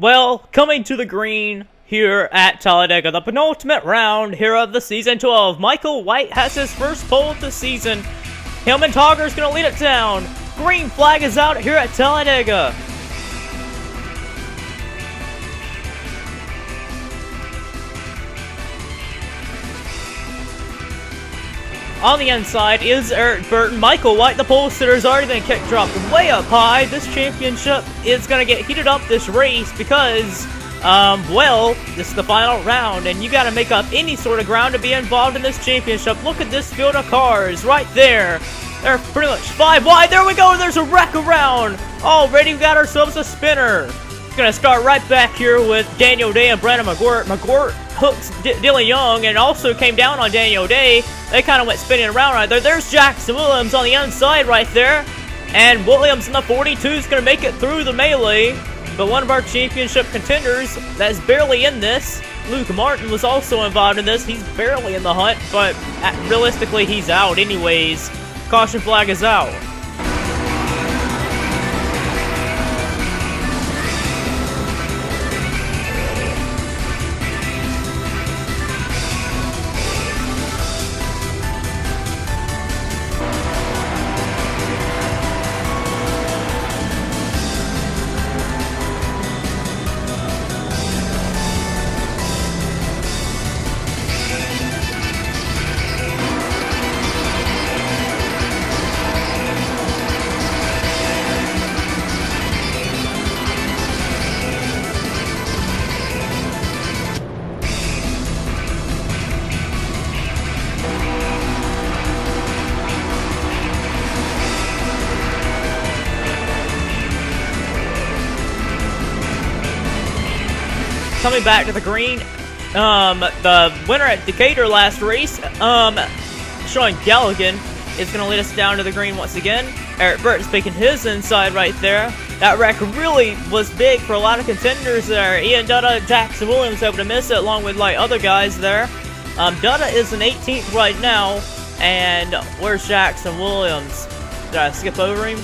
Well, coming to the green here at Talladega, the penultimate round here of the Season 12. Michael White has his first pole of the season. Hillman Togger's going to lead it down. Green flag is out here at Talladega. On the inside is Eric Burton. Michael White, the pole sitter, has already been kick dropped way up high. This championship is going to get heated up this race because, well, this is the final round, and you got to make up any sort of ground to be involved in this championship. Look at this field of cars right there. They're pretty much 5 wide. There we go. There's a wreck around. Already we got ourselves a spinner. Going to start right back here with Daniel Day and Brandon McGirt. McGirt hooks Dylan Young and also came down on Daniel Day. They kind of went spinning around right there. There's Jackson Williams on the inside right there. And Williams in the 42 is going to make it through the melee. But one of our championship contenders that's barely in this, Luke Martin, was also involved in this. He's barely in the hunt, but realistically he's out anyways. Caution flag is out. Coming back to the green, the winner at Decatur last race, Sean Galligan, is going to lead us down to the green once again. Eric Burton's picking his inside right there. That wreck really was big for a lot of contenders there. Ian Dutta, Jackson Williams able to miss it along with like other guys there. Dutta is in 18th right now, and where's Jackson Williams? Did I skip over him?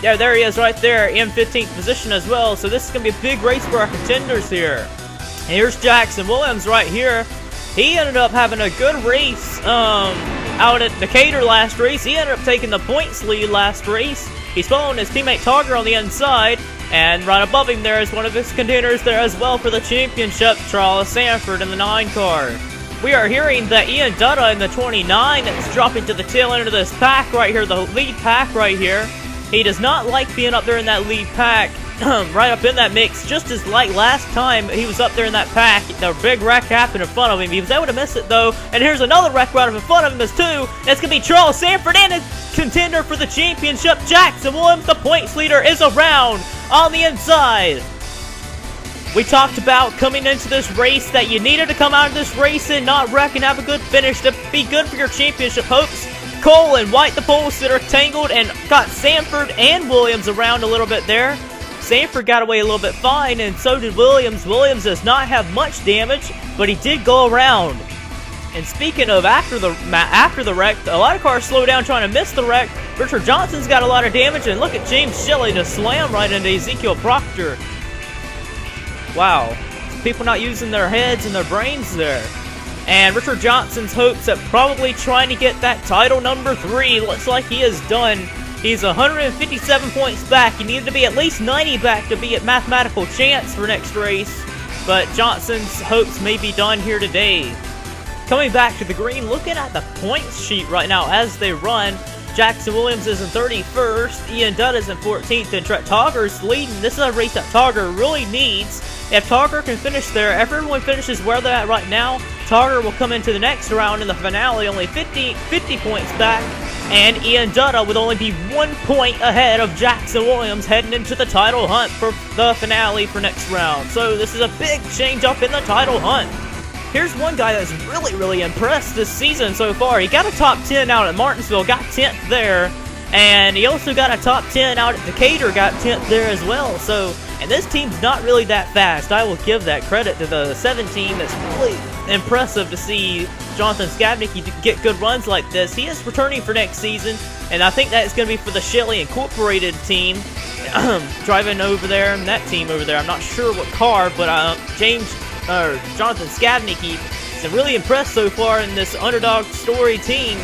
Yeah, there he is right there in 15th position as well. So this is going to be a big race for our contenders here. And here's Jackson Williams right here. He ended up having a good race out at Decatur last race. He ended up taking the points lead last race. He's following his teammate Togger on the inside. And right above him there is one of his contenders there as well for the championship, Charles Sanford in the 9 car. We are hearing that Ian Dutta in the 29 is dropping to the tail end of this pack right here, the lead pack right here. He does not like being up there in that lead pack, right up in that mix, just as like last time he was up there in that pack. The big wreck happened in front of him. He was able to miss it though, and here's another wreck right up in front of him as too. And it's going to be Charles Sanford and his contender for the championship, Jackson Williams, the points leader, is around on the inside. We talked about coming into this race that you needed to come out of this race and not wreck and have a good finish to be good for your championship hopes. Cole and White, the pole sitter, tangled and got Sanford and Williams around a little bit there. Sanford got away a little bit fine, and so did Williams. Williams does not have much damage, but he did go around. And speaking of after the wreck, a lot of cars slow down trying to miss the wreck. Richard Johnson's got a lot of damage, and look at James Shelley to slam right into Ezekiel Proctor. Wow, people not using their heads and their brains there. And Richard Johnson's hopes at probably trying to get that title number 3. Looks like he is done. He's 157 points back. He needed to be at least 90 back to be at mathematical chance for next race. But Johnson's hopes may be done here today. Coming back to the green, looking at the points sheet right now as they run. Jackson Williams is in 31st. Ian Dutt is in 14th. And Trent Togger's leading. This is a race that Togger really needs. If Togger can finish there, if everyone finishes where they're at right now, Togger will come into the next round in the finale only 50 points back, and Ian Dutta would only be 1 point ahead of Jackson Williams heading into the title hunt for the finale for next round. So this is a big change up in the title hunt. Here's one guy that's really impressed this season so far. He got a top 10 out at Martinsville, got 10th there, and he also got a top 10 out at Decatur, got 10th there as well. So, and this team's not really that fast. I will give that credit to the 7 team. That's really impressive to see Jonathan Skabnicki get good runs like this. He is returning for next season, and I think that is going to be for the Shelley Incorporated team. driving over there, and that team over there. I'm not sure what car, but Jonathan Skabnicki is really impressed so far in this underdog story team,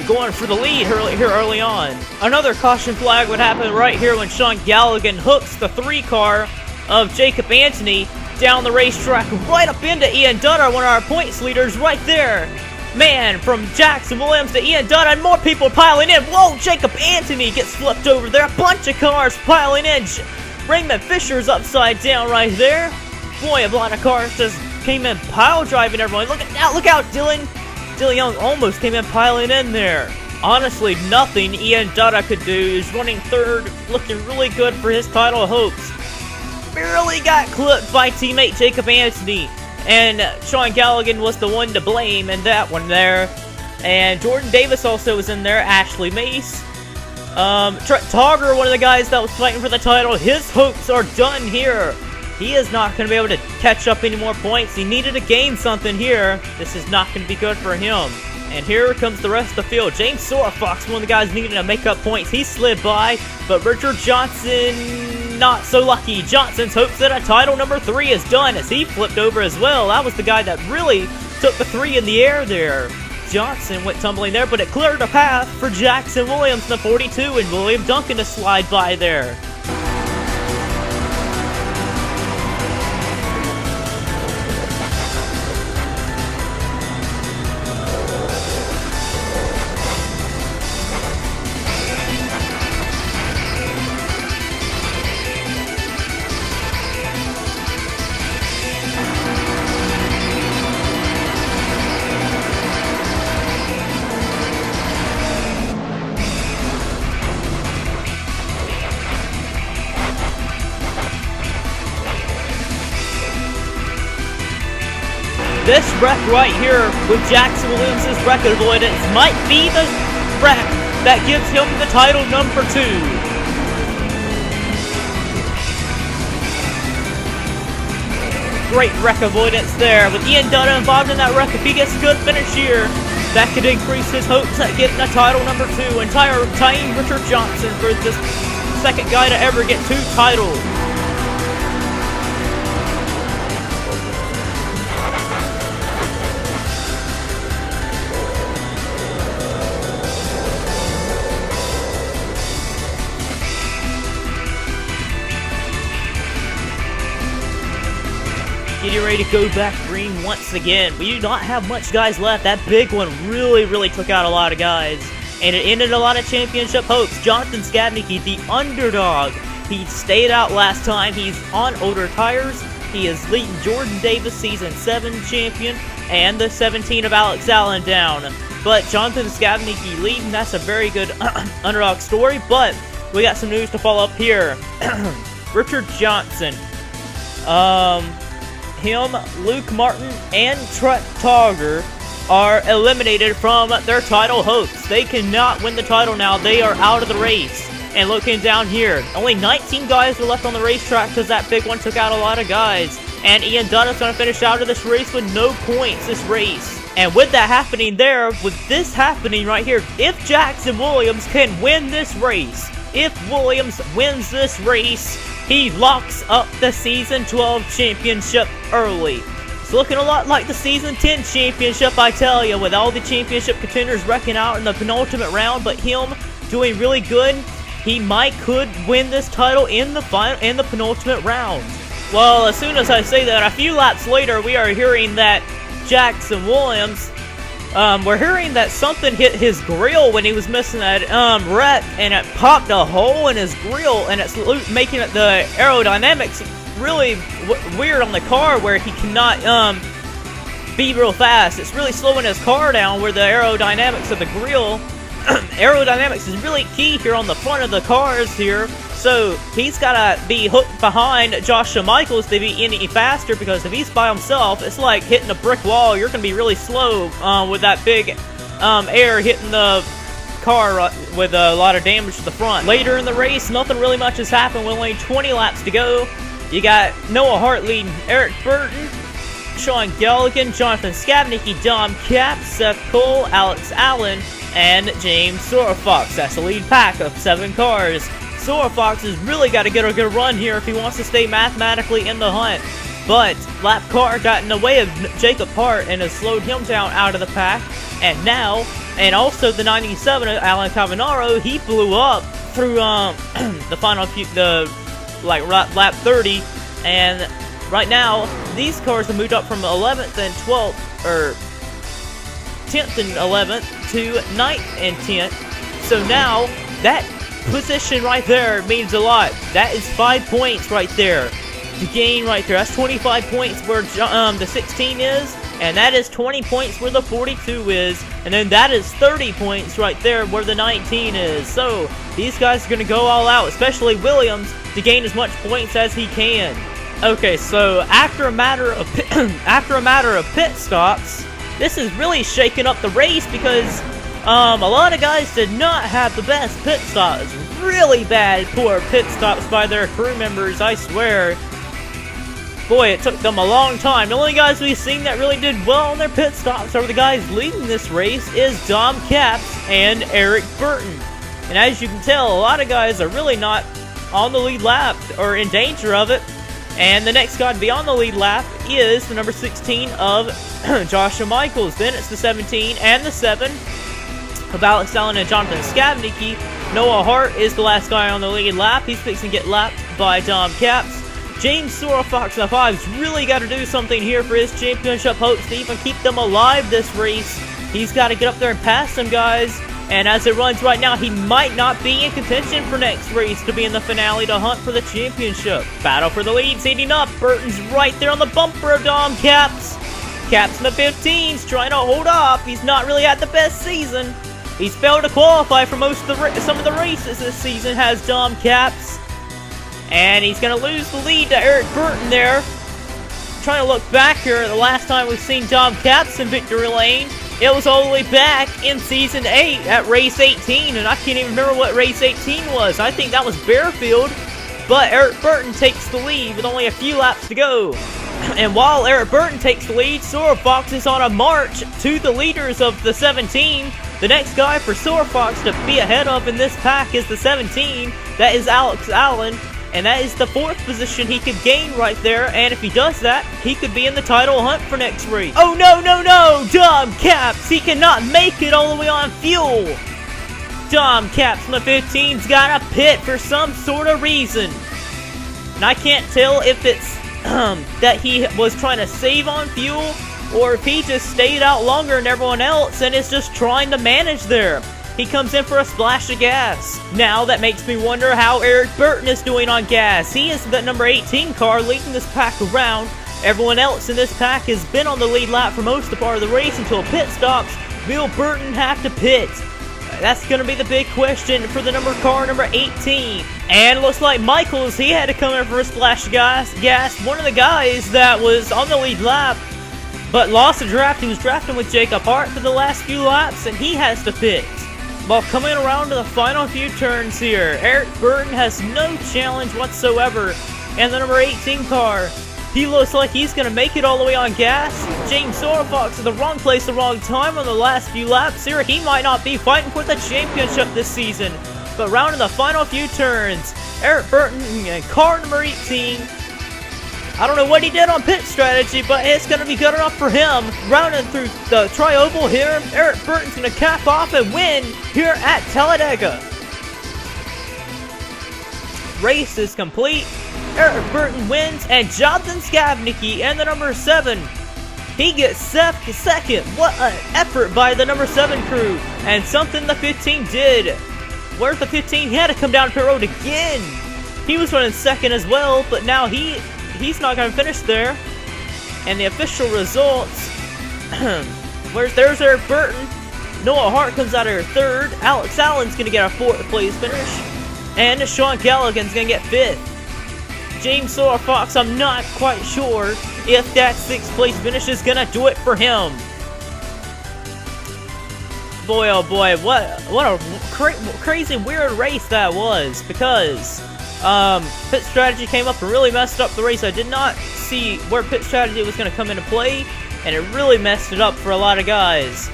going for the lead here early on. Another caution flag would happen right here when Sean Galligan hooks the 3 car of Jacob Anthony down the racetrack right up into Ian Dutta, one of our points leaders right there. Man, from Jackson Williams to Ian Dutta, and more people piling in. Whoa, Jacob Anthony gets flipped over there. A bunch of cars piling in. Raymond Fisher's upside down right there. Boy, a lot of cars just came in pile driving everyone. Look out, Dylan. Dylan Young almost came in piling in there. Honestly, nothing Ian Dutta could do. He's running 3rd, looking really good for his title hopes. Barely got clipped by teammate Jacob Anthony. And Sean Galligan was the one to blame in that one there. And Jordan Davis also was in there. Ashley Mace. Trent Togger, one of the guys that was fighting for the title. His hopes are done here. He is not going to be able to catch up any more points. He needed to gain something here. This is not going to be good for him. And here comes the rest of the field. James Sorafox, one of the guys needing to make up points. He slid by, but Richard Johnson, not so lucky. Johnson's hopes at a title number 3 is done as he flipped over as well. That was the guy that really took the 3 in the air there. Johnson went tumbling there, but it cleared a path for Jackson Williams in the 42 and William Duncan to slide by there. This wreck right here with Jackson Williams' record avoidance might be the wreck that gives him the title number 2. Great wreck avoidance there with Ian Dutta involved in that wreck. If he gets a good finish here, that could increase his hopes at getting a title number 2 and tying Richard Johnson for the 2nd guy to ever get 2 titles. Getting ready to go back green once again. We do not have much guys left. That big one really took out a lot of guys. And it ended a lot of championship hopes. Jonathan Skabnicki, the underdog. He stayed out last time. He's on older tires. He is leading Jordan Davis, Season 7 champion, and the 17 of Alex Allen down. But Jonathan Skabnicki leading, that's a very good underdog story. But we got some news to follow up here. Richard Johnson. Him, Luke Martin, and Trent Togger are eliminated from their title hopes. They cannot win the title now. They are out of the race. And looking down here, only 19 guys are left on the racetrack because that big one took out a lot of guys. And Ian Dutta's going to finish out of this race with no points this race. And with that happening there, with this happening right here, if Jackson Williams can win this race, if Williams wins this race, he locks up the Season 12 championship early. It's looking a lot like the Season 10 championship, I tell you, with all the championship contenders wrecking out in the penultimate round, but him doing really good. He could win this title in the penultimate round. Well, as soon as I say that, a few laps later, we are hearing that Jackson Williams, we're hearing that something hit his grill when he was missing that wreck, and it popped a hole in his grill, and it's making it the aerodynamics really weird on the car, where he cannot be real fast. It's really slowing his car down, where the aerodynamics of the grill, aerodynamics is really key here on the front of the cars here. So he's got to be hooked behind Joshua Michaels to be any faster, because if he's by himself, it's like hitting a brick wall. You're going to be really slow with that big air hitting the car with a lot of damage to the front. Later in the race, nothing really much has happened with only 20 laps to go. You got Noah Hart leading Eric Burton, Sean Galligan, Jonathan Skabnicki, Dom Cap, Seth Cole, Alex Allen, and James Sorafox. That's the lead pack of 7 cars. Sora Fox has really got to get a good run here if he wants to stay mathematically in the hunt. But lap car got in the way of Jacob Hart and has slowed him down out of the pack. And now, and also the 97 of Alan Cavanaro, he blew up through the final few, lap 30. And right now, these cars have moved up from 11th and 12th, or 10th and 11th to 9th and 10th. So now, that position right there means a lot. That is 5 points right there to gain right there. That's 25 points where the 16 is, and that is 20 points where the 42 is, and then that is 30 points right there where the 19 is. So these guys are going to go all out, especially Williams, to gain as much points as he can. Okay, so after a matter of pit stops, this is really shaking up the race because a lot of guys did not have the best pit stops. Really bad, poor pit stops by their crew members, I swear. Boy, it took them a long time. The only guys we've seen that really did well on their pit stops are the guys leading this race is Dom Capps and Eric Burton. And as you can tell, a lot of guys are really not on the lead lap or in danger of it. And the next guy to be on the lead lap is the number 16 of Joshua Michaels. Then it's the 17 and the 7 of Alex Allen and Jonathan Skavnicki. Noah Hart is the last guy on the lead lap. He's fixing to get lapped by Dom Capps. James Sora Fox the 5's really got to do something here for his championship hopes to even keep them alive this race. He's got to get up there and pass them guys. And as it runs right now, he might not be in contention for next race to be in the finale to hunt for the championship. Battle for the lead's heating up. Burton's right there on the bumper of Dom Capps. Capps in the 15's trying to hold off. He's not really had the best season. He's failed to qualify for some of the races this season, has Dom Capps. And he's going to lose the lead to Eric Burton there. Trying to look back here, the last time we've seen Dom Capps in victory lane, it was all the way back in Season 8 at Race 18, and I can't even remember what Race 18 was. I think that was Bearfield, but Eric Burton takes the lead with only a few laps to go. And while Eric Burton takes the lead, Sora Fox is on a march to the leaders of the 17. The next guy for Sora Fox to be ahead of in this pack is the 17. That is Alex Allen. And that is the 4th position he could gain right there. And if he does that, he could be in the title hunt for next race. Oh, no, no, no! Dom Capps! He cannot make it all the way on fuel! Dom Capps in the 15's got a pit for some sort of reason. And I can't tell if it's that he was trying to save on fuel, or if he just stayed out longer than everyone else and is just trying to manage there. He comes in for a splash of gas. Now that makes me wonder how Eric Burton is doing on gas. He is the number 18 car leading this pack around. Everyone else in this pack has been on the lead lap for most of the part of the race until pit stops. Will Burton have to pit? That's going to be the big question for the car number 18. And it looks like Michaels, he had to come in for a splash of gas. One of the guys that was on the lead lap but lost the draft. He was drafting with Jacob Hart for the last few laps, and he has to pit. Well, coming around to the final few turns here, Eric Burton has no challenge whatsoever in the number 18 car. He looks like he's going to make it all the way on gas. James Sora Fox in the wrong place, the wrong time on the last few laps here. He might not be fighting for the championship this season. But round in the final few turns, Eric Burton in car number 18. I don't know what he did on pit strategy, but it's going to be good enough for him. Rounding through the tri-oval here, Eric Burton's going to cap off and win here at Talladega. Race is complete. Eric Burton wins, and Jonathan Skavnicki and the number 7. He gets second. What an effort by the number 7 crew. And something the 15 did. Where's the 15? He had to come down pit road again. He was running second as well, but now he's not going to finish there. And the official results, there's Eric Burton. Noah Hart comes out here 3rd. Alex Allen's going to get a 4th place finish. And Sean Callaghan's going to get 5th. James Sora Fox, I'm not quite sure if that 6th place finish is going to do it for him. Boy, oh boy, what a crazy, weird race that was. Because pit strategy came up and really messed up the race. I did not see where pit strategy was going to come into play, and it really messed it up for a lot of guys.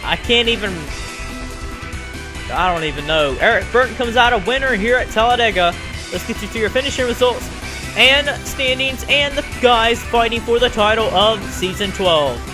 I can't even I don't even know. Eric Burton comes out a winner here at Talladega. Let's get you to your finishing results and standings and the guys fighting for the title of Season 12.